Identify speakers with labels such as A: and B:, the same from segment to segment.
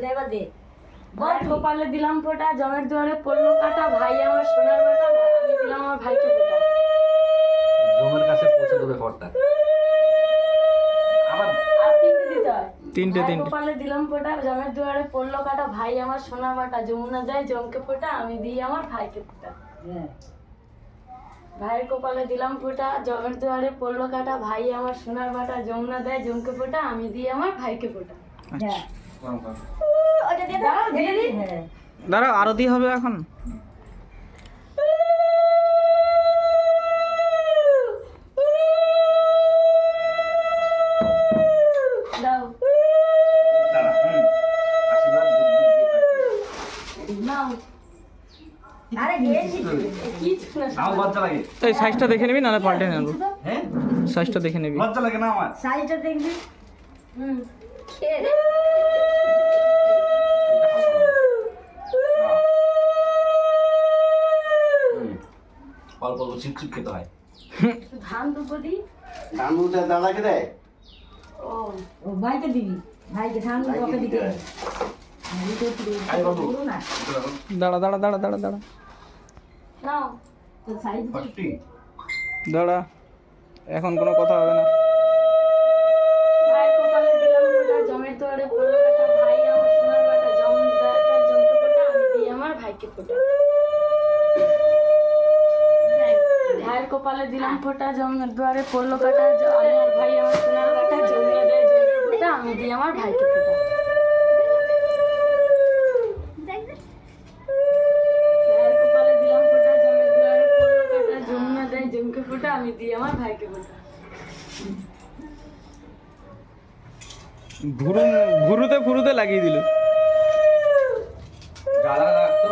A: লেবা দে বল কপালে দিলাম ফোঁটা জমের দুয়ারে পড়লো কাটা ভাই আমার সোনার বাটা আমি দিলাম আমার ভাইকে ফোঁটা
B: জমের কাছে পৌঁছে দেবে ফোঁটা আবার
A: আর তিনটে দিতে হয়
C: তিনটে
A: কপালে দিলাম ফোঁটা জমের দুয়ারে পড়লো কাটা ভাই আমার সোনার বাটা যমুনা যায় জমকে ফোঁটা আমি দিই আমার ভাইকে ফোঁটা ভাইয়ের কপালে দিলাম ফোঁটা জমের দুয়ারে পড়লো কাটা ভাই আমার সোনার বাটা যমুনা দেয় জমকে ফোঁটা আমি দিই আমার ভাইকে ফোঁটা
C: দাঁড়াও আরতি হবে এখন
A: দাও
B: আশীর্বাদ যুগ যুগ দিয়ে থাকবে
A: নাও
D: আরে গেছি
A: কিছু না
B: আমার লজ্জা লাগে
C: এই সাইজটা দেখে নিবি নাহলে পাল্টে নেবো
B: হ্যাঁ
C: সাইজটা দেখে নিবি
B: লজ্জা লাগে না আমার
D: সাইজটা দেখবি
A: হুম
B: অল্প অল্প চিপচিপ খেতে হয়
A: ধান দুপো দি
E: ধান উঠে দাদাকে দেয়
A: ও
D: ও ভাইকে দিবি ভাইকে ধান তোকে দিতে হবে না
C: দাঁড়া দাঁড়া দাঁড়া দাঁড়া দাঁড়া
A: নাও
D: তো সাইজ
B: ফর্টি
C: দাঁড়া এখন কোনো কথা হবে না
A: ভাইয়ের কপালে দিলাম ফোঁটা জমের দুয়ারে পড়লো কাটা ভাই আমার সোনার বাটা জমকে ফোঁটা আমি দিই আমার ভাইকে ফোঁটা ভাইয়ের কপালে দিলাম ফোঁটা জমের দুয়ারে পড়লো কাটা আমার ভাই আমার সোনার বাটা জমিয়ে দেয় জমকে ফোঁটা আমি দিই আমার ভাইকে ফোঁটা ভাইয়ের কপালে দিলাম ফোঁটা জমের দুয়ারে পড়লো কাটা জমিয়ে দেয় জমকে ফোঁটা আমি দিই আমার ভাইকে ফোঁটা
C: ঘুরুতে ফুরুতে লাগিয়ে দিল
B: গালা রাখতো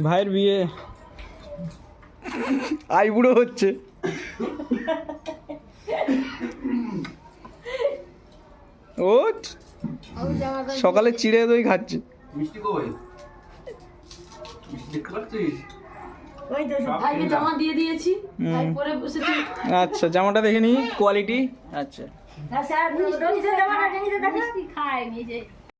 C: ভাইয়ের বিয়ে আই বুড়ো হচ্ছে ও সকালে চিড়ে দই খাচ্ছে
B: মিষ্টি কই মিষ্টি দেখতে পাচ্ছিস
D: ওই তো
A: ভাইকে জমা দিয়ে দিয়েছি ভাই পরে বসেছি
C: আচ্ছা জামাটা দেখে নি কোয়ালিটি আচ্ছা
D: স্যার রোহিত জামাটা জেনে দেখো
A: খায় নিজে